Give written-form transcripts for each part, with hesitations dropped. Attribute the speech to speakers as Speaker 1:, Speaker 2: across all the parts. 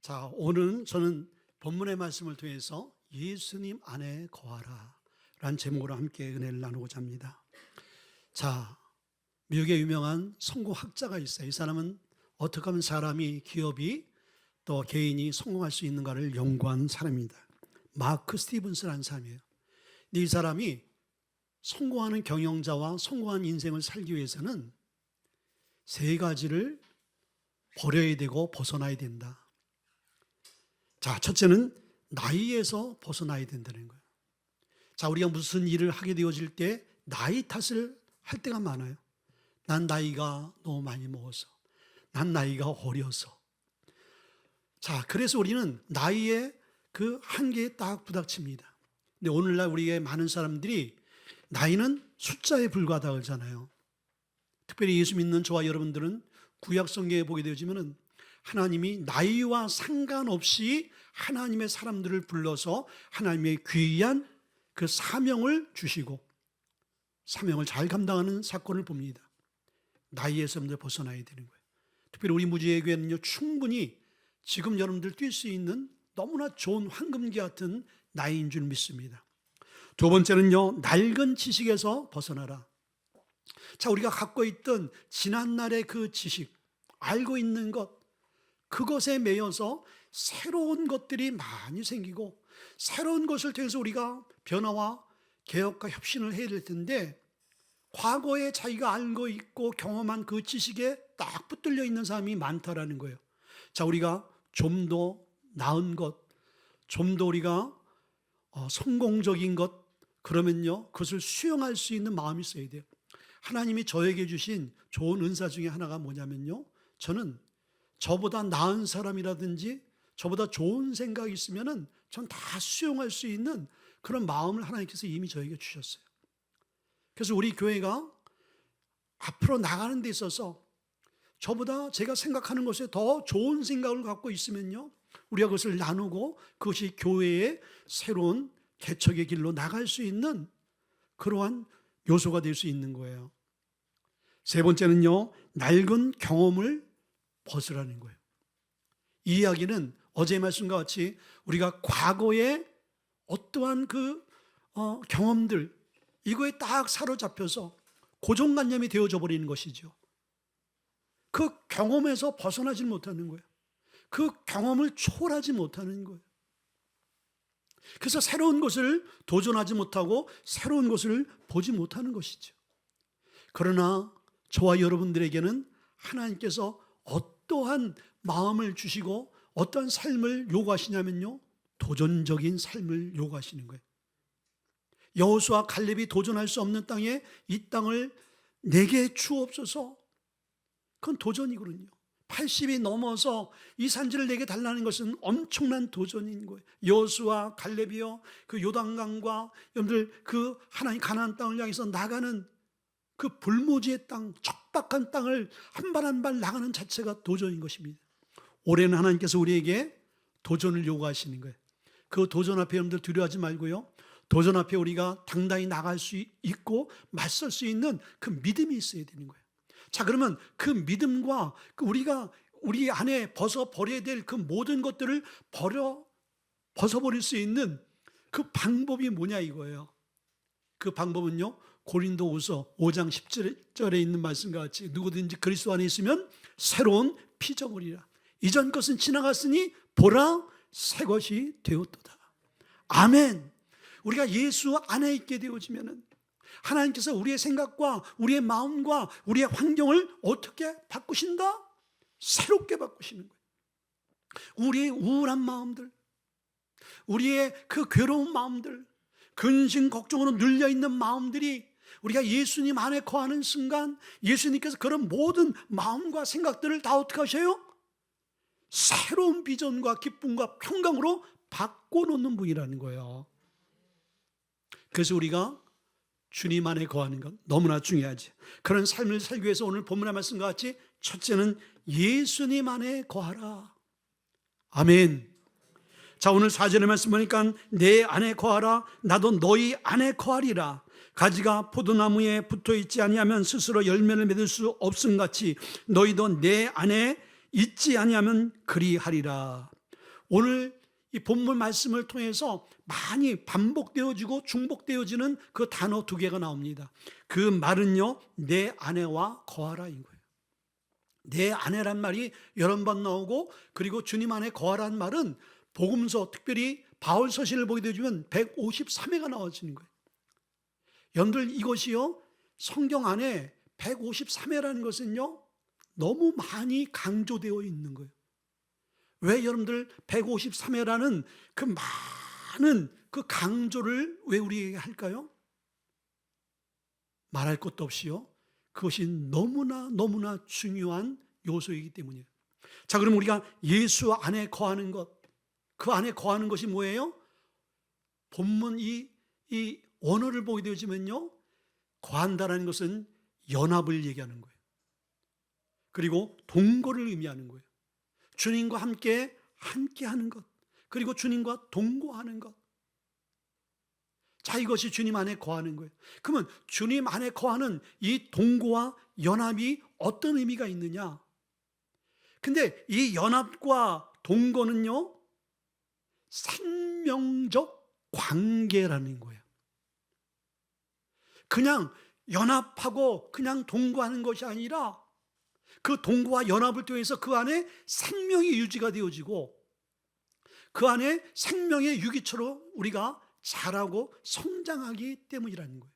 Speaker 1: 자, 오늘 저는 본문의 말씀을 통해서 예수님 안에 거하라 라는 제목으로 함께 은혜를 나누고자 합니다. 자, 미국의 유명한 성공학자가 있어요. 이 사람은 어떻게 하면 사람이, 기업이 또 개인이 성공할 수 있는가를 연구한 사람입니다. 마크 스티븐스라는 사람이에요. 이 사람이 성공하는 경영자와 성공한 인생을 살기 위해서는 세 가지를 버려야 되고 벗어나야 된다. 자, 첫째는 나이에서 벗어나야 된다는 거예요. 자, 우리가 무슨 일을 하게 되어질 때 나이 탓을 할 때가 많아요. 난 나이가 너무 많이 먹어서, 난 나이가 어려서. 자, 그래서 우리는 나이의 그 한계에 딱 부닥칩니다. 근데 오늘날 우리의 많은 사람들이 나이는 숫자에 불과하다고 그러잖아요. 특별히 예수 믿는 저와 여러분들은 구약 성경에 보게 되어지면은 하나님이 나이와 상관없이 하나님의 사람들을 불러서 하나님의 귀한 그 사명을 주시고 사명을 잘 감당하는 사건을 봅니다. 나이에서 먼저 벗어나야 되는 거예요. 특별히 우리 무지의 교회는요, 충분히 지금 여러분들 뛸 수 있는 너무나 좋은 황금기 같은 나이인 줄 믿습니다. 두 번째는요, 낡은 지식에서 벗어나라. 자, 우리가 갖고 있던 지난날의 그 지식, 알고 있는 것, 그것에 매여서 새로운 것들이 많이 생기고 새로운 것을 통해서 우리가 변화와 개혁과 혁신을 해야 될 텐데, 과거에 자기가 알고 있고 경험한 그 지식에 딱 붙들려 있는 사람이 많다라는 거예요. 자, 우리가 좀 더 나은 것, 좀 더 우리가 성공적인 것, 그러면요, 그것을 수용할 수 있는 마음이 있어야 돼요. 하나님이 저에게 주신 좋은 은사 중에 하나가 뭐냐면요, 저는 저보다 나은 사람이라든지 저보다 좋은 생각이 있으면은 전 다 수용할 수 있는 그런 마음을 하나님께서 이미 저에게 주셨어요. 그래서 우리 교회가 앞으로 나가는 데 있어서 저보다 제가 생각하는 것에 더 좋은 생각을 갖고 있으면요, 우리가 그것을 나누고 그것이 교회의 새로운 개척의 길로 나갈 수 있는 그러한 요소가 될 수 있는 거예요. 세 번째는요, 낡은 경험을 벗으라는 거예요. 이 이야기는 어제의 말씀과 같이 우리가 과거의 어떠한 그 경험들, 이거에 딱 사로잡혀서 고정관념이 되어져 버리는 것이죠. 그 경험에서 벗어나지 못하는 거예요. 그 경험을 초월하지 못하는 거예요. 그래서 새로운 것을 도전하지 못하고 새로운 것을 보지 못하는 것이죠. 그러나 저와 여러분들에게는 하나님께서 어떠한 마음을 주시고 어떠한 삶을 요구하시냐면요, 도전적인 삶을 요구하시는 거예요. 여호수아 갈렙이 도전할 수 없는 땅에 이 땅을 내게 주옵소서. 그건 도전이거든요. 80이 넘어서 이 산지를 내게 달라는 것은 엄청난 도전인 거예요. 여호수아 갈렙이요, 그 요단강과 여러분들 그 하나님 가나안 땅을 향해서 나가는 그 불모지의 땅, 척박한 땅을 한 발 한 발 나가는 자체가 도전인 것입니다. 올해는 하나님께서 우리에게 도전을 요구하시는 거예요. 그 도전 앞에 여러분들 두려워하지 말고요, 도전 앞에 우리가 당당히 나갈 수 있고 맞설 수 있는 그 믿음이 있어야 되는 거예요. 자, 그러면 그 믿음과 우리가 우리 안에 벗어버려야 될 그 모든 것들을 벗어버릴 수 있는 그 방법이 뭐냐 이거예요. 그 방법은요, 고린도후서 5장 10절에 있는 말씀과 같이 누구든지 그리스도 안에 있으면 새로운 피조물이라. 이전 것은 지나갔으니 보라 새 것이 되었도다. 아멘. 우리가 예수 안에 있게 되어지면은 하나님께서 우리의 생각과 우리의 마음과 우리의 환경을 어떻게 바꾸신다? 새롭게 바꾸시는 거예요. 우리의 우울한 마음들, 우리의 그 괴로운 마음들, 근심 걱정으로 눌려있는 마음들이 우리가 예수님 안에 거하는 순간 예수님께서 그런 모든 마음과 생각들을 다 어떻게 하셔요? 새로운 비전과 기쁨과 평강으로 바꿔놓는 분이라는 거예요. 그래서 우리가 주님 안에 거하는 것 너무나 중요하지. 그런 삶을 살기 위해서 오늘 본문의 말씀과 같이 첫째는 예수님 안에 거하라. 아멘. 자, 오늘 4절의 말씀 보니까 내 안에 거하라, 나도 너희 안에 거하리라. 가지가 포도나무에 붙어있지 아니하면 스스로 열매를 맺을 수 없음같이 너희도 내 안에 있지 아니하면 그리하리라. 오늘 이 본문 말씀을 통해서 많이 반복되어지고 중복되어지는 그 단어 두 개가 나옵니다. 그 말은요, 내 아내와 거하라인 거예요. 내 아내란 말이 여러 번 나오고, 그리고 주님 안에 거하라는 말은 복음서, 특별히 바울 서신을 보게 되면 153회가 나와지는 거예요. 여러분들, 이것이요, 성경 안에 153회라는 것은요, 너무 많이 강조되어 있는 거예요. 왜 여러분들 153회라는 그 많은 그 강조를 왜 우리에게 할까요? 말할 것도 없이요, 그것이 너무나 중요한 요소이기 때문이에요. 자, 그럼 우리가 예수 안에 거하는 것, 그 안에 거하는 것이 뭐예요? 본문 이 원어를 보게 되지면요, 거한다라는 것은 연합을 얘기하는 거예요. 그리고 동거를 의미하는 거예요. 주님과 함께 하는 것, 그리고 주님과 동거하는 것. 자, 이것이 주님 안에 거하는 거예요. 그러면 주님 안에 거하는 이 동거와 연합이 어떤 의미가 있느냐? 근데 이 연합과 동거는요, 생명적 관계라는 거예요. 그냥 연합하고 그냥 동거하는 것이 아니라, 그 동거와 연합을 통해서 그 안에 생명이 유지가 되어지고, 그 안에 생명의 유기처로 우리가 자라고 성장하기 때문이라는 거예요.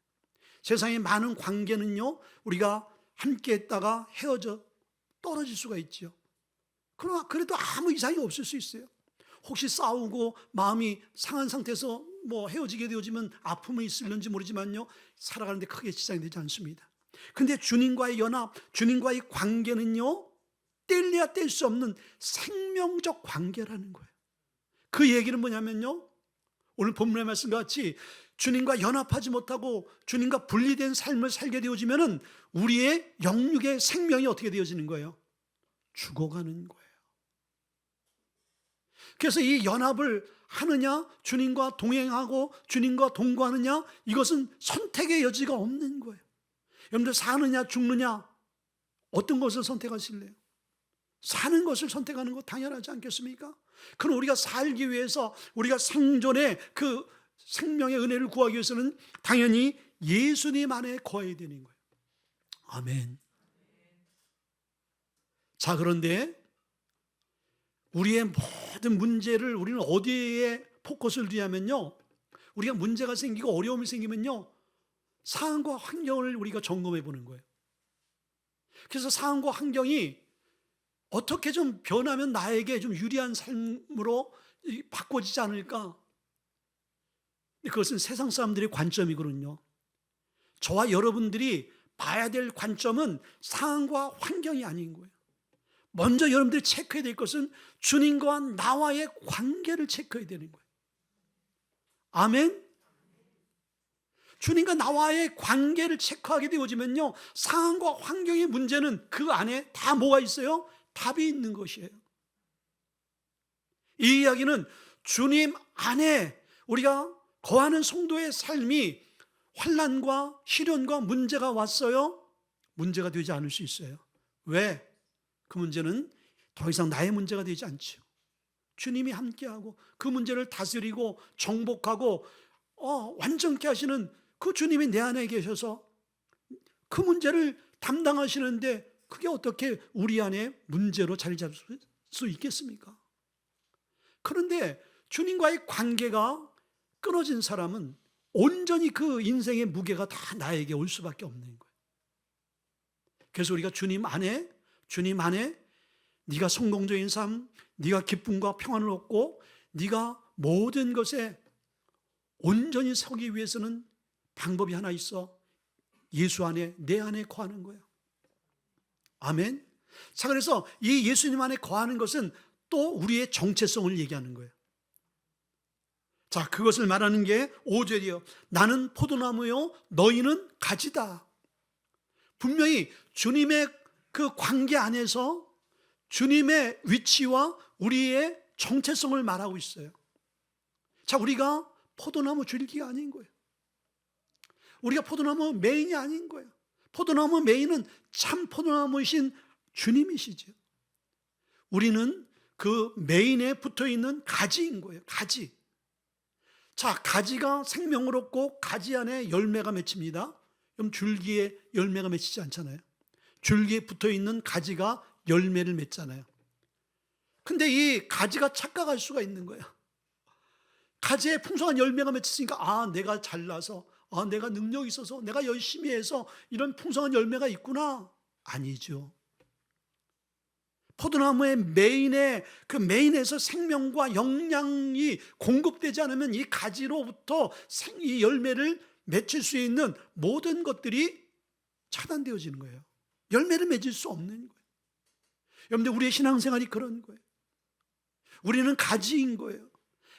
Speaker 1: 세상의 많은 관계는요, 우리가 함께 했다가 헤어져 떨어질 수가 있죠. 그러나 그래도 아무 이상이 없을 수 있어요. 혹시 싸우고 마음이 상한 상태에서 헤어지게 되어지면 아픔이 있을는지 모르지만요, 살아가는데 크게 지장이 되지 않습니다. 근데 주님과의 연합, 주님과의 관계는요, 뗄래야 뗄 수 없는 생명적 관계라는 거예요. 그 얘기는 뭐냐면요, 오늘 본문의 말씀과 같이 주님과 연합하지 못하고 주님과 분리된 삶을 살게 되어지면은 우리의 영육의 생명이 어떻게 되어지는 거예요? 죽어가는 거예요. 그래서 이 연합을 하느냐, 주님과 동행하고 주님과 동거하느냐, 이것은 선택의 여지가 없는 거예요. 여러분들, 사느냐 죽느냐, 어떤 것을 선택하실래요? 사는 것을 선택하는 것 당연하지 않겠습니까? 그럼 우리가 살기 위해서, 우리가 생존의 그 생명의 은혜를 구하기 위해서는 당연히 예수님 안에 거해야 되는 거예요. 아멘. 자, 그런데 우리의 모든 문제를 우리는 어디에 포커스를 두냐면요, 우리가 문제가 생기고 어려움이 생기면요, 상황과 환경을 우리가 점검해 보는 거예요. 그래서 상황과 환경이 어떻게 좀 변하면 나에게 좀 유리한 삶으로 바꿔지지 않을까? 그것은 세상 사람들의 관점이거든요. 저와 여러분들이 봐야 될 관점은 상황과 환경이 아닌 거예요. 먼저 여러분들이 체크해야 될 것은 주님과 나와의 관계를 체크해야 되는 거예요. 아멘. 주님과 나와의 관계를 체크하게 되어지면요, 상황과 환경의 문제는 그 안에 다 뭐가 있어요? 답이 있는 것이에요. 이 이야기는 주님 안에 우리가 거하는 성도의 삶이 환난과 시련과 문제가 왔어요, 문제가 되지 않을 수 있어요. 왜? 그 문제는 더 이상 나의 문제가 되지 않죠. 주님이 함께하고 그 문제를 다스리고 정복하고 완전케 하시는 그 주님이 내 안에 계셔서 그 문제를 담당하시는데, 그게 어떻게 우리 안에 문제로 자리 잡을 수 있겠습니까? 그런데 주님과의 관계가 끊어진 사람은 온전히 그 인생의 무게가 다 나에게 올 수밖에 없는 거예요. 그래서 우리가 주님 안에 네가 성공적인 삶, 네가 기쁨과 평안을 얻고 네가 모든 것에 온전히 서기 위해서는 방법이 하나 있어. 예수 안에, 내 안에 거하는 거예요. 아멘. 자, 그래서 이 예수님 안에 거하는 것은 또 우리의 정체성을 얘기하는 거예요. 자, 그것을 말하는 게 5절이요. 나는 포도나무요, 너희는 가지다. 분명히 주님의 그 관계 안에서 주님의 위치와 우리의 정체성을 말하고 있어요. 자, 우리가 포도나무 줄기가 아닌 거예요. 우리가 포도나무 메인이 아닌 거예요. 포도나무 메인은 참 포도나무이신 주님이시죠. 우리는 그 메인에 붙어 있는 가지인 거예요. 가지. 자, 가지가 생명을 얻고 가지 안에 열매가 맺힙니다. 그럼 줄기에 열매가 맺히지 않잖아요. 줄기에 붙어 있는 가지가 열매를 맺잖아요. 근데 이 가지가 착각할 수가 있는 거예요. 가지에 풍성한 열매가 맺혔으니까 내가 잘나서, 내가 능력이 있어서, 내가 열심히 해서 이런 풍성한 열매가 있구나. 아니죠. 포도나무의 그 메인에서 생명과 영양이 공급되지 않으면 이 가지로부터 이 열매를 맺힐 수 있는 모든 것들이 차단되어지는 거예요. 열매를 맺을 수 없는 거예요. 여러분들, 우리의 신앙생활이 그런 거예요. 우리는 가지인 거예요.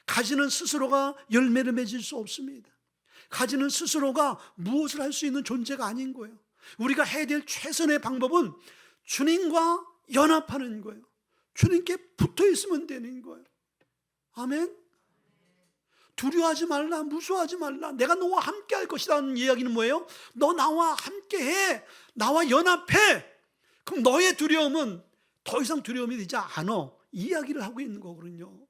Speaker 1: 가지는 스스로가 열매를 맺을 수 없습니다. 가지는 스스로가 무엇을 할 수 있는 존재가 아닌 거예요. 우리가 해야 될 최선의 방법은 주님과 연합하는 거예요. 주님께 붙어 있으면 되는 거예요. 아멘. 두려워하지 말라, 무서워하지 말라, 내가 너와 함께 할 것이라는 이야기는 뭐예요? 너 나와 함께 해, 나와 연합해. 그럼 너의 두려움은 더 이상 두려움이 되지 않아. 이 이야기를 하고 있는 거거든요.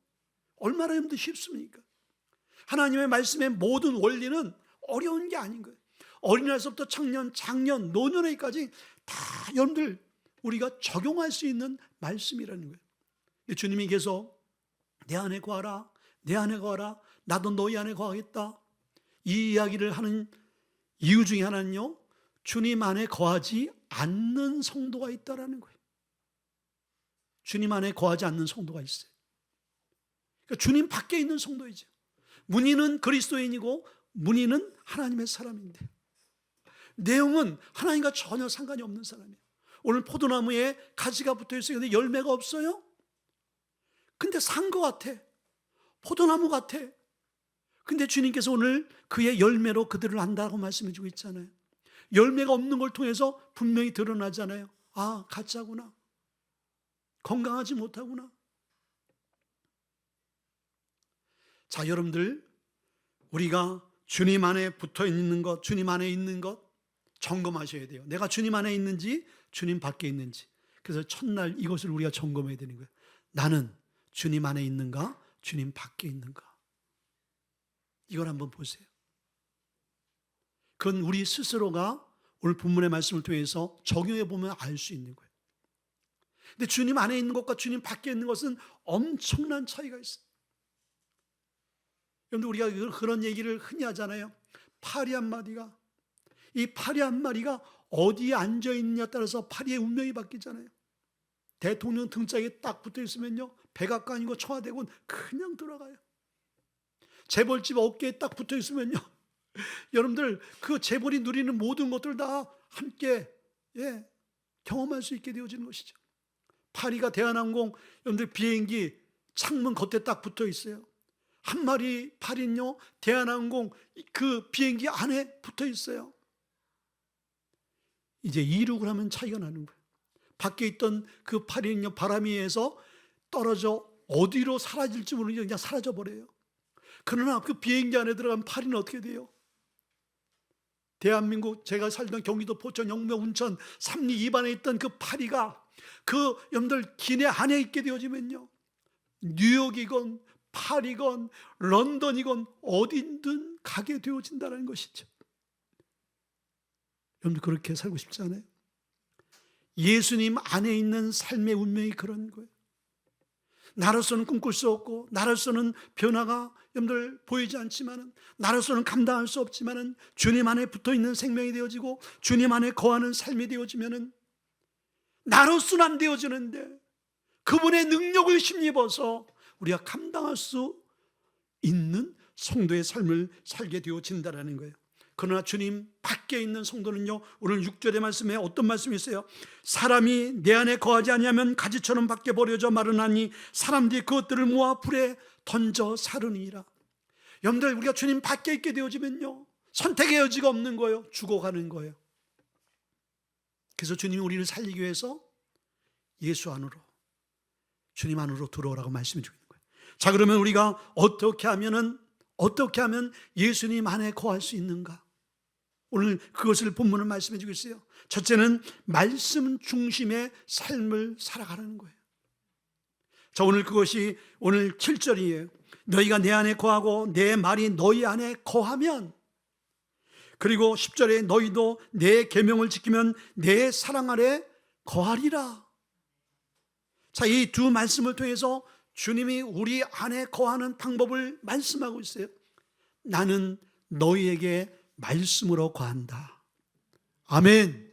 Speaker 1: 얼마나 여러분들 쉽습니까? 하나님의 말씀의 모든 원리는 어려운 게 아닌 거예요. 어린아이서부터 청년, 장년, 노년에까지 다 여러분들 우리가 적용할 수 있는 말씀이라는 거예요. 주님이 계속 내 안에 거하라, 내 안에 거하라, 나도 너희 안에 거하겠다. 이 이야기를 하는 이유 중에 하나는요, 주님 안에 거하지 않는 성도가 있다라는 거예요. 주님 안에 거하지 않는 성도가 있어요. 그러니까 주님 밖에 있는 성도이죠. 문의는 그리스도인이고 문의는 하나님의 사람인데, 내용은 하나님과 전혀 상관이 없는 사람이에요. 오늘 포도나무에 가지가 붙어 있어요. 근데 열매가 없어요? 근데 산 것 같아. 포도나무 같아. 근데 주님께서 오늘 그의 열매로 그들을 안다고 말씀해 주고 있잖아요. 열매가 없는 걸 통해서 분명히 드러나잖아요. 가짜구나. 건강하지 못하구나. 자, 여러분들, 우리가 주님 안에 붙어 있는 것, 주님 안에 있는 것 점검하셔야 돼요. 내가 주님 안에 있는지, 주님 밖에 있는지. 그래서 첫날 이것을 우리가 점검해야 되는 거예요. 나는 주님 안에 있는가, 주님 밖에 있는가. 이걸 한번 보세요. 그건 우리 스스로가 오늘 본문의 말씀을 통해서 적용해 보면 알 수 있는 거예요. 근데 주님 안에 있는 것과 주님 밖에 있는 것은 엄청난 차이가 있어요. 여러분들, 우리가 그런 얘기를 흔히 하잖아요. 파리 한 마리가, 이 파리 한 마리가 어디에 앉아있느냐에 따라서 파리의 운명이 바뀌잖아요. 대통령 등짝에 딱 붙어 있으면요, 백악관이고 청와대군 그냥 들어가요. 재벌집 어깨에 딱 붙어 있으면요, 여러분들 그 재벌이 누리는 모든 것들 다 함께 경험할 수 있게 되어지는 것이죠. 파리가 대한항공, 여러분들 비행기 창문 겉에 딱 붙어 있어요. 한 마리 파리는요, 대한항공 그 비행기 안에 붙어 있어요. 이제 이륙을 하면 차이가 나는 거예요. 밖에 있던 그 파리는요, 바람에 의해서 떨어져 어디로 사라질지 모르게 그냥 사라져 버려요. 그러나 그 비행기 안에 들어간 파리는 어떻게 돼요? 대한민국, 제가 살던 경기도 포천, 영명, 운천, 삼리 입안에 있던 그 파리가 그 여러분들 기내 안에 있게 되어지면요, 뉴욕이건 파리건 런던이건 어딘든 가게 되어진다는 것이죠. 여러분들 그렇게 살고 싶지 않아요? 예수님 안에 있는 삶의 운명이 그런 거예요. 나로서는 꿈꿀 수 없고, 나로서는 변화가 여러분들 보이지 않지만은, 나로서는 감당할 수 없지만은, 주님 안에 붙어 있는 생명이 되어지고 주님 안에 거하는 삶이 되어지면은 나로서는 안 되어지는데 그분의 능력을 힘입어서 우리가 감당할 수 있는 성도의 삶을 살게 되어진다는 거예요. 그러나 주님 밖에 있는 성도는요, 오늘 6절의 말씀에 어떤 말씀이 있어요? 사람이 내 안에 거하지 아니하면 가지처럼 밖에 버려져 마르나니 사람들이 그것들을 모아 불에 던져 사르니라. 여러분들, 우리가 주님 밖에 있게 되어지면요, 선택의 여지가 없는 거예요. 죽어가는 거예요. 그래서 주님이 우리를 살리기 위해서 예수 안으로, 주님 안으로 들어오라고 말씀해 주고 있는 거예요. 자, 그러면 우리가 어떻게 하면 예수님 안에 거할 수 있는가? 오늘 그것을 본문은 말씀해 주고 있어요. 첫째는 말씀 중심의 삶을 살아가는 거예요. 자, 오늘 그것이 오늘 7절이에요. 너희가 내 안에 거하고 내 말이 너희 안에 거하면, 그리고 10절에 너희도 내 계명을 지키면 내 사랑 아래 거하리라. 자, 이 두 말씀을 통해서 주님이 우리 안에 거하는 방법을 말씀하고 있어요. 나는 너희에게 말씀으로 거한다. 아멘.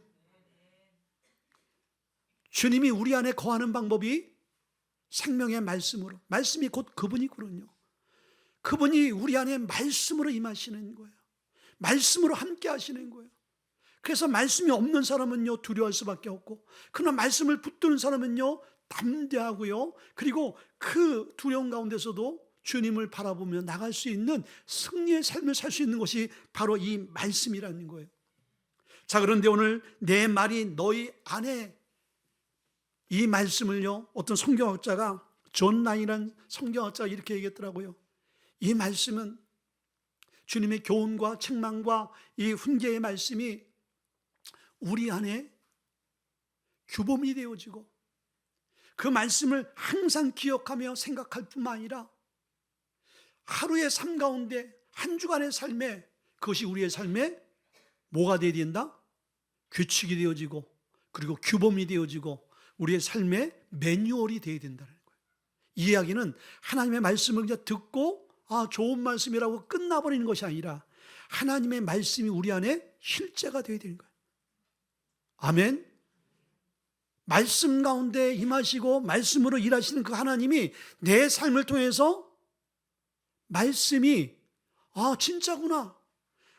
Speaker 1: 주님이 우리 안에 거하는 방법이 생명의 말씀으로, 말씀이 곧 그분이거든요. 그분이 우리 안에 말씀으로 임하시는 거예요. 말씀으로 함께 하시는 거예요. 그래서 말씀이 없는 사람은요, 두려워할 수밖에 없고, 그러나 말씀을 붙드는 사람은요, 담대하고요, 그리고 그 두려움 가운데서도 주님을 바라보며 나갈 수 있는 승리의 삶을 살 수 있는 것이 바로 이 말씀이라는 거예요. 자, 그런데 오늘 내 말이 너희 안에, 이 말씀을요, 어떤 성경학자가, 존 나인이라는 성경학자가 이렇게 얘기했더라고요. 이 말씀은, 주님의 교훈과 책망과 이 훈계의 말씀이 우리 안에 규범이 되어지고, 그 말씀을 항상 기억하며 생각할 뿐만 아니라 하루의 삶 가운데, 한 주간의 삶에, 그것이 우리의 삶에 뭐가 되어야 된다? 규칙이 되어지고, 그리고 규범이 되어지고, 우리의 삶의 매뉴얼이 되어야 된다는 거예요. 이 이야기는 하나님의 말씀을 그냥 듣고 좋은 말씀이라고 끝나버리는 것이 아니라 하나님의 말씀이 우리 안에 실제가 되어야 되는 거예요. 아멘. 말씀 가운데 임하시고 말씀으로 일하시는 그 하나님이 내 삶을 통해서 말씀이 진짜구나,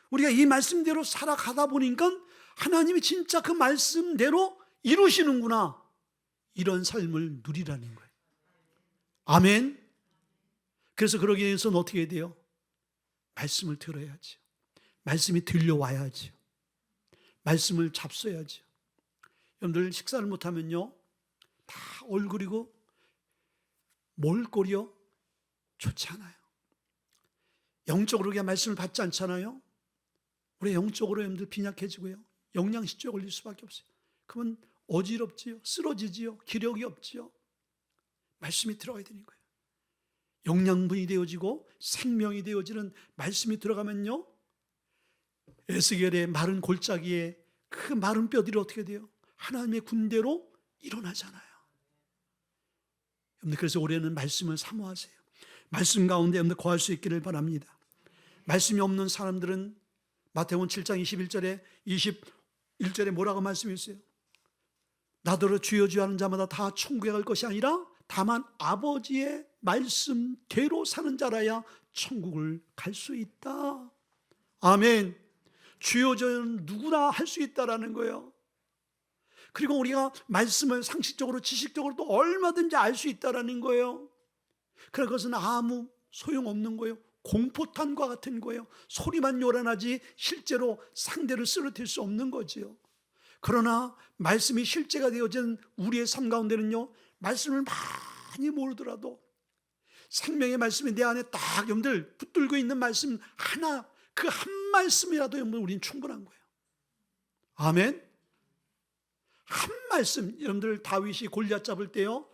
Speaker 1: 우리가 이 말씀대로 살아가다 보니까 하나님이 진짜 그 말씀대로 이루시는구나, 이런 삶을 누리라는 거예요. 아멘. 그래서 그러기 위해서는 어떻게 해야 돼요? 말씀을 들어야죠. 말씀이 들려와야죠. 말씀을 잡숴야죠. 여러분들 식사를 못하면요, 다 얼굴이고 몰골이요, 좋지 않아요. 영적으로 그냥 말씀을 받지 않잖아요. 우리 영적으로 여러분들 빈약해지고요, 영양실조에 걸릴 수밖에 없어요. 그러면 어지럽지요, 쓰러지지요, 기력이 없지요. 말씀이 들어가야 되는 거예요. 영양분이 되어지고 생명이 되어지는 말씀이 들어가면요, 에스겔의 마른 골짜기에 그 마른 뼈들이 어떻게 돼요? 하나님의 군대로 일어나잖아요. 여러분들, 그래서 올해는 말씀을 사모하세요. 말씀 가운데 여러분들 거할 수 있기를 바랍니다. 말씀이 없는 사람들은 마태복음 7장 21절에 21절에 뭐라고 말씀했어요? 나더러 주여 주여 하는 자마다 다 천국에 갈 것이 아니라 다만 아버지의 말씀대로 사는 자라야 천국을 갈 수 있다. 아멘. 주여 주여는 누구나 할 수 있다라는 거예요. 그리고 우리가 말씀을 상식적으로, 지식적으로 또 얼마든지 알 수 있다라는 거예요. 그러나 그것은 아무 소용없는 거예요. 공포탄과 같은 거예요. 소리만 요란하지 실제로 상대를 쓰러뜨릴 수 없는 거지요. 그러나 말씀이 실제가 되어진 우리의 삶 가운데는요, 말씀을 많이 모르더라도 생명의 말씀이 내 안에 딱 여러분들 붙들고 있는 말씀 하나, 그 한 말씀이라도 여러분 우리는 충분한 거예요. 아멘. 한 말씀. 여러분들 다윗이 골리앗 잡을 때요,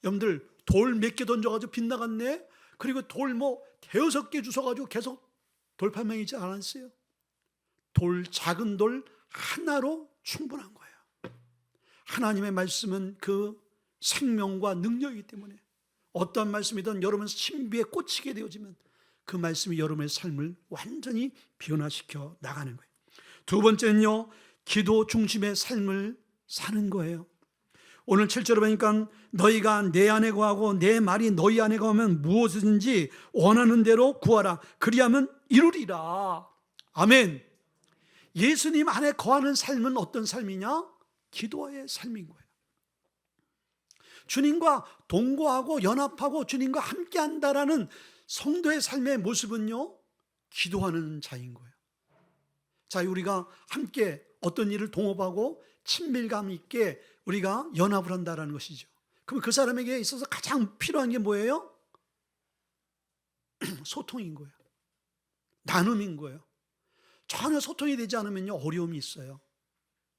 Speaker 1: 여러분들 돌 몇 개 던져가지고 빗나갔네, 그리고 돌 대여섯 개 주워가지고 계속 돌팔매이지 않았어요. 작은 돌 하나로 충분한 거예요. 하나님의 말씀은 그 생명과 능력이기 때문에 어떠한 말씀이든 여러분 신비에 꽂히게 되어지면 그 말씀이 여러분의 삶을 완전히 변화시켜 나가는 거예요. 두 번째는요, 기도 중심의 삶을 사는 거예요. 오늘 7절에 보니까 너희가 내 안에 거하고 내 말이 너희 안에 거하면 무엇이든지 원하는 대로 구하라, 그리하면 이루리라. 아멘. 예수님 안에 거하는 삶은 어떤 삶이냐? 기도의 삶인 거예요. 주님과 동거하고 연합하고 주님과 함께 한다라는 성도의 삶의 모습은요, 기도하는 자인 거예요. 자, 우리가 함께 어떤 일을 동업하고 친밀감 있게 우리가 연합을 한다라는 것이죠. 그럼 그 사람에게 있어서 가장 필요한 게 뭐예요? 소통인 거예요. 나눔인 거예요. 전혀 소통이 되지 않으면요, 어려움이 있어요.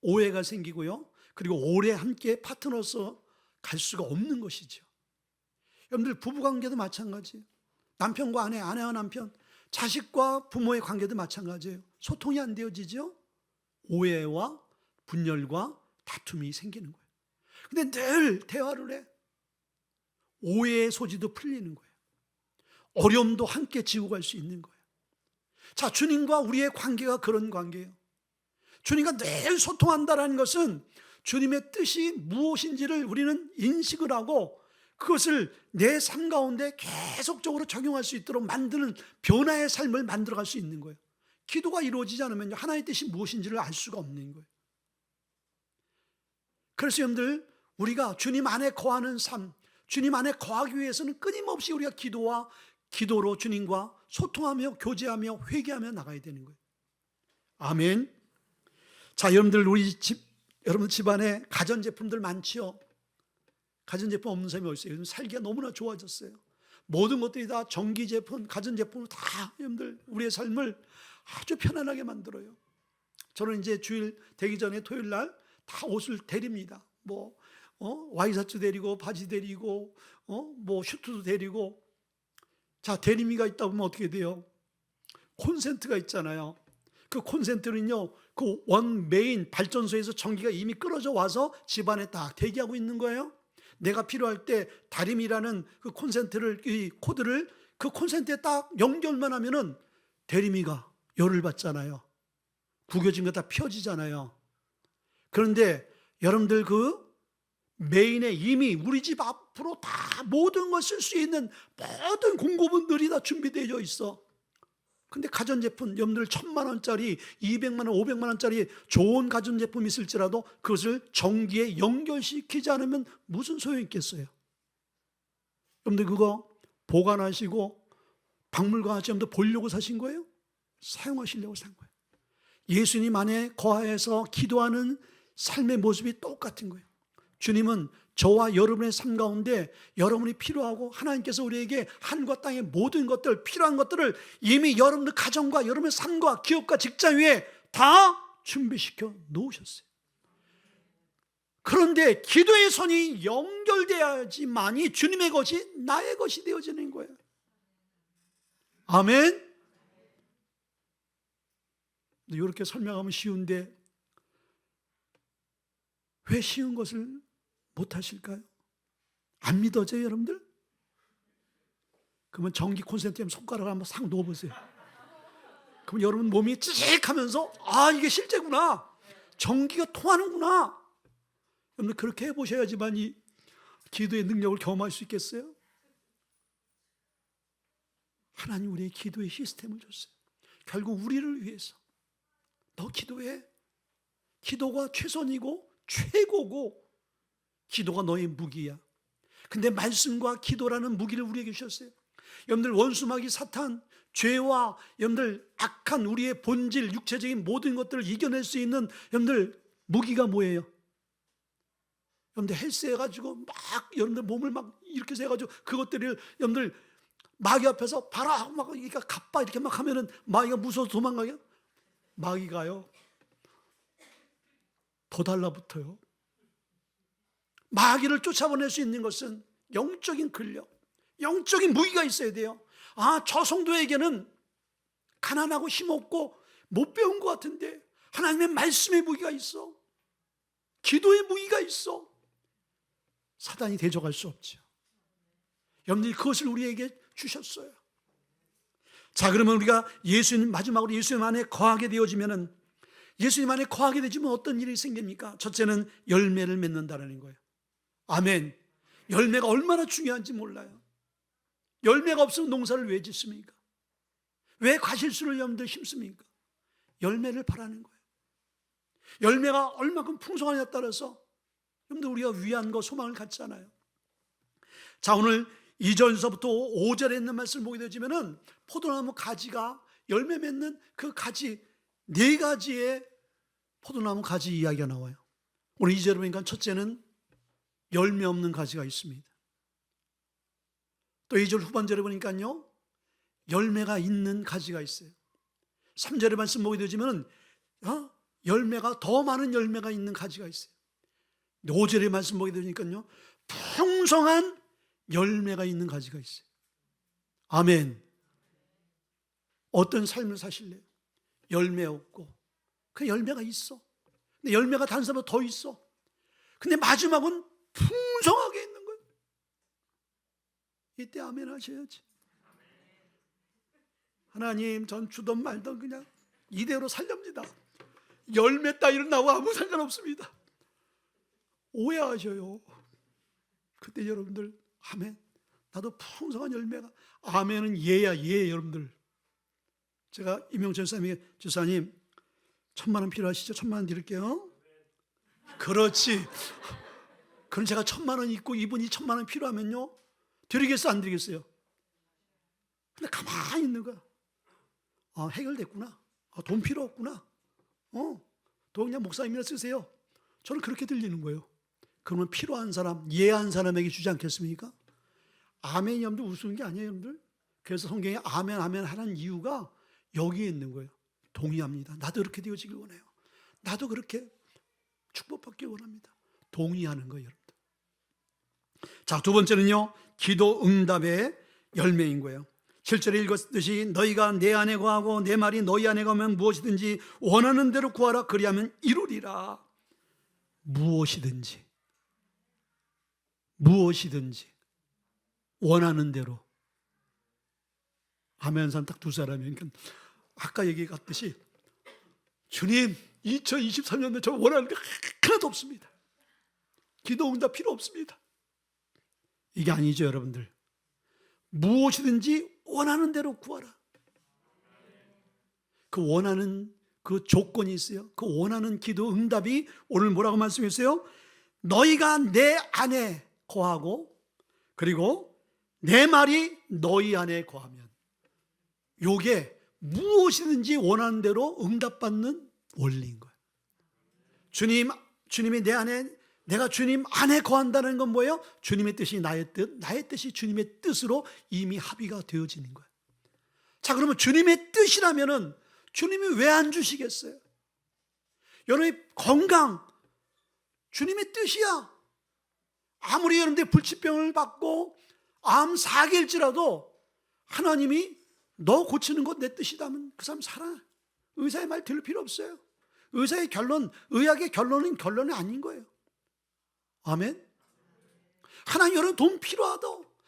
Speaker 1: 오해가 생기고요, 그리고 오래 함께 파트너로서 갈 수가 없는 것이죠. 여러분들 부부관계도 마찬가지예요. 남편과 아내, 아내와 남편, 자식과 부모의 관계도 마찬가지예요. 소통이 안 되어지죠. 오해와 분열과 다툼이 생기는 거예요. 근데 늘 대화를 해. 오해의 소지도 풀리는 거예요. 어려움도 함께 지고 갈 수 있는 거예요. 자, 주님과 우리의 관계가 그런 관계예요. 주님과 늘 소통한다는 것은 주님의 뜻이 무엇인지를 우리는 인식을 하고 그것을 내 삶 가운데 계속적으로 적용할 수 있도록 만드는 변화의 삶을 만들어갈 수 있는 거예요. 기도가 이루어지지 않으면 하나님의 뜻이 무엇인지를 알 수가 없는 거예요. 그래서 여러분들, 우리가 주님 안에 거하는 삶, 주님 안에 거하기 위해서는 끊임없이 우리가 기도로 주님과 소통하며 교제하며 회개하며 나가야 되는 거예요. 아멘. 자, 여러분들, 여러분 집안에 가전제품들 많지요? 가전제품 없는 사람이 어디 있어요? 요즘 살기가 너무나 좋아졌어요. 모든 것들이 다 전기제품, 가전제품을 다 여러분들 우리의 삶을 아주 편안하게 만들어요. 저는 이제 주일 되기 전에 토요일 날 다 옷을 데립니다. 와이셔츠 데리고, 바지 데리고, 슈트도 데리고. 자, 데님이가 있다 보면 어떻게 돼요? 콘센트가 있잖아요. 그 콘센트는요, 그 원 메인 발전소에서 전기가 이미 끌어져 와서 집안에 딱 대기하고 있는 거예요. 내가 필요할 때 다림이라는 그 콘센트를, 이 코드를 그 콘센트에 딱 연결만 하면은 대리미가 열을 받잖아요. 구겨진 거 다 펴지잖아요. 그런데 여러분들 그 메인에 이미 우리 집 앞으로 다 모든 걸 쓸 수 있는 모든 공급원들이 다 준비되어 있어. 근데 가전제품, 여러분들 1,000만 원짜리, 200만 원, 500만 원짜리 좋은 가전제품이 있을지라도 그것을 전기에 연결시키지 않으면 무슨 소용이 있겠어요? 여러분들 그거 보관하시고 박물관에서 여러분들 보려고 사신 거예요? 사용하시려고 산 거예요. 예수님 안에 거하여서 기도하는 삶의 모습이 똑같은 거예요. 주님은 저와 여러분의 삶 가운데 여러분이 필요하고 하나님께서 우리에게 하늘과 땅의 모든 것들, 필요한 것들을 이미 여러분의 가정과 여러분의 삶과 기업과 직장 위에 다 준비시켜 놓으셨어요. 그런데 기도의 손이 연결되어야지만이 주님의 것이 나의 것이 되어지는 거예요. 아멘. 이렇게 설명하면 쉬운데 왜 쉬운 것을 못 하실까요? 안 믿어져요, 여러분들? 그러면 전기 콘센트에 손가락을 한번 싹 놓아보세요. 그럼 여러분 몸이 찌직하면서 이게 실제구나, 전기가 통하는구나. 여러분 그렇게 해보셔야지만 이 기도의 능력을 경험할 수 있겠어요? 하나님 우리의 기도의 시스템을 줬어요. 결국 우리를 위해서. 너 기도해. 기도가 최선이고 최고고 기도가 너의 무기야. 근데 말씀과 기도라는 무기를 우리에게 주셨어요. 여러분들 원수마귀 사탄, 죄와 여러분들 악한 우리의 본질, 육체적인 모든 것들을 이겨낼 수 있는 여러분들 무기가 뭐예요? 여러분들 헬스해가지고 막 여러분들 몸을 막 이렇게 해가지고 그것들을 여러분들 마귀 앞에서 봐라 하고 막 그러니까 갑바 이렇게 막 하면은 마귀가 무서워서 도망가게? 마귀가요 더 달라붙어요. 마귀를 쫓아보낼 수 있는 것은 영적인 근력, 영적인 무기가 있어야 돼요. 저 성도에게는 가난하고 힘없고 못 배운 것 같은데 하나님의 말씀의 무기가 있어. 기도의 무기가 있어. 사단이 대적할 수 없죠. 여러분들이 그것을 우리에게 주셨어요. 자, 그러면 우리가 마지막으로 예수님 안에 거하게 되어지면은, 예수님 안에 거하게 되지면 어떤 일이 생깁니까? 첫째는 열매를 맺는다는 거예요. 아멘. 열매가 얼마나 중요한지 몰라요. 열매가 없으면 농사를 왜 짓습니까? 왜 과실수를 여러분들 심습니까? 열매를 바라는 거예요. 열매가 얼마큼 풍성하냐에 따라서 여러분들 우리가 위안과 소망을 갖잖아요. 자, 오늘 2절서부터 5절에 있는 말씀을 보게 되지면은 포도나무 가지가 열매 맺는 그 가지 4가지의 포도나무 가지 이야기가 나와요. 오늘 2절에 보니까 첫째는 열매 없는 가지가 있습니다. 또 2절 후반절에 보니까요 열매가 있는 가지가 있어요. 3절의 말씀 보게 되지면 열매가 더 많은 열매가 있는 가지가 있어요. 5절의 말씀 보게 되니까요 풍성한 열매가 있는 가지가 있어요. 아멘. 어떤 삶을 사실래요? 열매 없고 그 열매가 있어. 근데 열매가 다른 사람보다 더 있어. 근데 마지막은 풍성하게 있는 거예요. 이때 아멘 하셔야지. 하나님, 전 주던 말던 그냥 이대로 살렵니다. 열매 따위로 나와 아무 상관없습니다. 오해하셔요. 그때 여러분들 아멘. 나도 풍성한 열매가. 아멘은 예야, 예. 여러분들, 제가 임용철 사님에게, 주사님 1,000만 원 필요하시죠? 1,000만 원 드릴게요. 그렇지. 그럼 제가 1,000만 원 있고 이분이 1,000만 원 필요하면요, 드리겠어, 안 드리겠어요? 근데 가만히 있는 거야. 아, 해결됐구나. 아, 돈 필요 없구나. 돈 그냥 목사님이나 쓰세요. 저는 그렇게 들리는 거예요. 그러면 필요한 사람, 예한 사람에게 주지 않겠습니까? 아멘이 여러분들 우스운 게 아니에요, 여러분들. 그래서 성경에 아멘, 아멘 하는 이유가 여기에 있는 거예요. 동의합니다. 나도 그렇게 되어지길 원해요. 나도 그렇게 축복받길 원합니다. 동의하는 거예요, 여러분들. 자, 두 번째는요, 기도 응답의 열매인 거예요. 7절에 읽었듯이 너희가 내 안에 거하고 내 말이 너희 안에 거하면 무엇이든지 원하는 대로 구하라. 그리하면 이루리라. 무엇이든지 원하는 대로. 아멘 사람 딱 두 사람이니까, 그러니까 아까 얘기했듯이 주님 2023년도에 저 원하는 게 하나도 없습니다. 기도 응답 필요 없습니다. 이게 아니죠, 여러분들. 무엇이든지 원하는 대로 구하라. 그 원하는 그 조건이 있어요. 그 원하는 기도 응답이 오늘 뭐라고 말씀했어요? 너희가 내 안에 거하고 그리고 내 말이 너희 안에 거하면. 요게 무엇이든지 원하는 대로 응답받는 원리인 거예요. 주님이 내 안에, 내가 주님 안에 거한다는 건 뭐예요? 주님의 뜻이 나의 뜻, 나의 뜻이 주님의 뜻으로 이미 합의가 되어지는 거예요. 자, 그러면 주님의 뜻이라면은 주님이 왜 안 주시겠어요? 여러분의 건강, 주님의 뜻이야. 아무리 여러분들 불치병을 받고 암 4개일지라도 하나님이 너 고치는 것 내 뜻이다면 그 사람 살아. 의사의 말 들을 필요 없어요. 의사의 결론, 의학의 결론은 아닌 거예요. 아멘. 하나님, 여러분 돈 필요하다.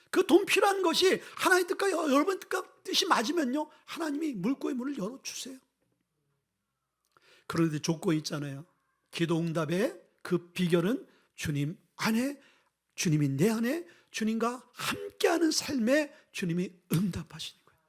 Speaker 1: 그 돈 필요한 것이 하나님의 뜻과 여러분 뜻이 맞으면요, 하나님이 물고의 문을 열어주세요. 그런데 조건이 있잖아요. 기도 응답의 그 비결은 주님 안에, 주님이 내 안에, 주님과 함께하는 삶에 주님이 응답하시는 거예요.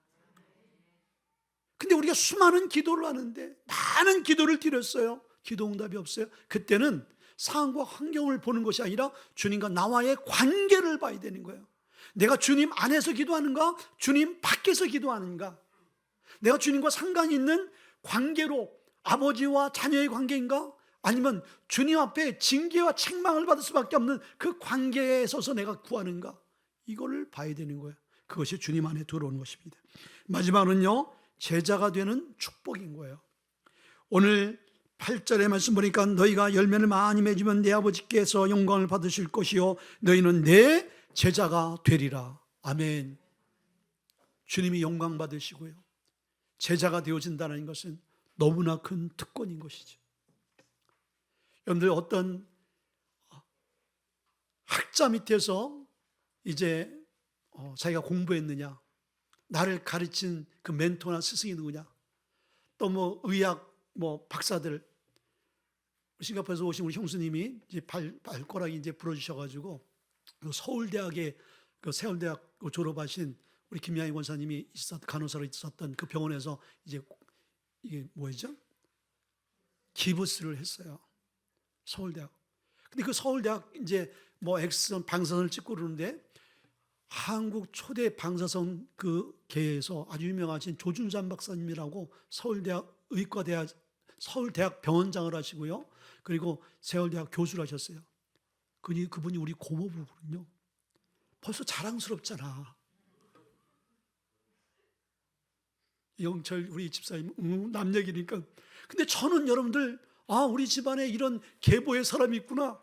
Speaker 1: 근데 우리가 수많은 기도를 하는데, 많은 기도를 드렸어요. 기도 응답이 없어요. 그때는 상황과 환경을 보는 것이 아니라 주님과 나와의 관계를 봐야 되는 거예요. 내가 주님 안에서 기도하는가, 주님 밖에서 기도하는가, 내가 주님과 상관이 있는 관계로 아버지와 자녀의 관계인가, 아니면 주님 앞에 징계와 책망을 받을 수밖에 없는 그 관계에 서서 내가 구하는가, 이거를 봐야 되는 거예요. 그것이 주님 안에 들어오는 것입니다. 마지막으로는요, 제자가 되는 축복인 거예요. 오늘 8절의 말씀 보니까 너희가 열매를 많이 맺으면 내 아버지께서 영광을 받으실 것이요 너희는 내 제자가 되리라. 아멘. 주님이 영광 받으시고요, 제자가 되어진다는 것은 너무나 큰 특권인 것이죠. 여러분들, 어떤 학자 밑에서 이제 자기가 공부했느냐, 나를 가르친 그 멘토나 스승이 누구냐, 또 뭐 의학 박사들, 싱가포르에서 오신 우리 형수님이 이제 발가락이 이제 부러지셔가지고 서울대학에, 그 세월대학 졸업하신 우리 김양희 권사님이 간호사로 있었던 그 병원에서 이제 이게 뭐였죠? 기부스를 했어요. 서울대학. 근데 그 서울대학 이제 엑스선 방사선을 찍고 그러는데, 한국 초대 방사선 그 계에서 아주 유명하신 조준산 박사님이라고 서울대학 의과대학, 서울대학 병원장을 하시고요, 그리고 세월대학 교수를 하셨어요. 그분이 우리 고모부거든요. 벌써 자랑스럽잖아. 영철 우리 집사님 남 얘기니까. 근데 저는 여러분들, 우리 집안에 이런 계보의 사람이 있구나,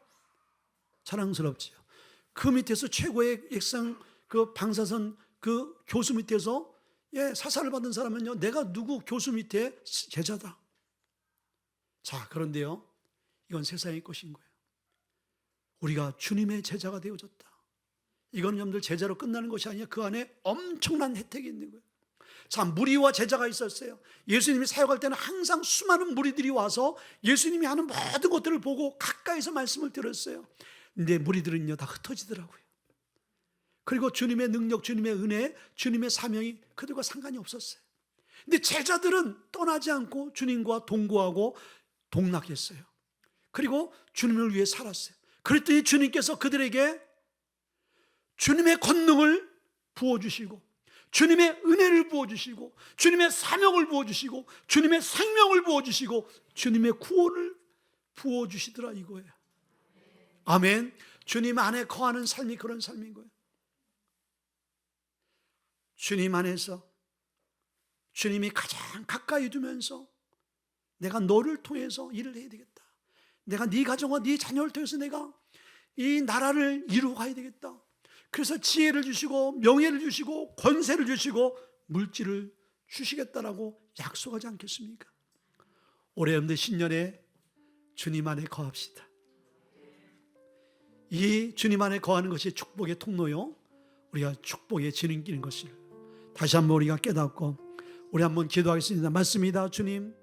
Speaker 1: 자랑스럽지요. 그 밑에서 최고의 액상 그 방사선 그 교수 밑에서 사사를 받은 사람은요, 내가 누구 교수 밑에 제자다. 자, 그런데요, 이건 세상의 것인 거예요. 우리가 주님의 제자가 되어졌다. 이건 여러분들 제자로 끝나는 것이 아니라 그 안에 엄청난 혜택이 있는 거예요. 자, 무리와 제자가 있었어요. 예수님이 사역할 때는 항상 수많은 무리들이 와서 예수님이 하는 모든 것들을 보고 가까이서 말씀을 들었어요. 근데 무리들은요, 다 흩어지더라고요. 그리고 주님의 능력, 주님의 은혜, 주님의 사명이 그들과 상관이 없었어요. 근데 제자들은 떠나지 않고 주님과 동거하고 동락했어요. 그리고 주님을 위해 살았어요. 그랬더니 주님께서 그들에게 주님의 권능을 부어주시고, 주님의 은혜를 부어주시고, 주님의 사명을 부어주시고, 주님의 생명을 부어주시고, 주님의 구원을 부어주시더라 이거예요. 아멘. 주님 안에 거하는 삶이 그런 삶인 거예요. 주님 안에서 주님이 가장 가까이 두면서 내가 너를 통해서 일을 해야 되겠다. 내가 네 가정과 네 자녀를 통해서 내가 이 나라를 이루어 가야 되겠다. 그래서 지혜를 주시고 명예를 주시고 권세를 주시고 물질을 주시겠다라고 약속하지 않겠습니까? 올해 여러분들 신년에 주님 안에 거합시다. 이 주님 안에 거하는 것이 축복의 통로요, 우리가 축복의 지름길인 것을 다시 한번 우리가 깨닫고 우리 한번 기도하겠습니다. 맞습니다. 주님,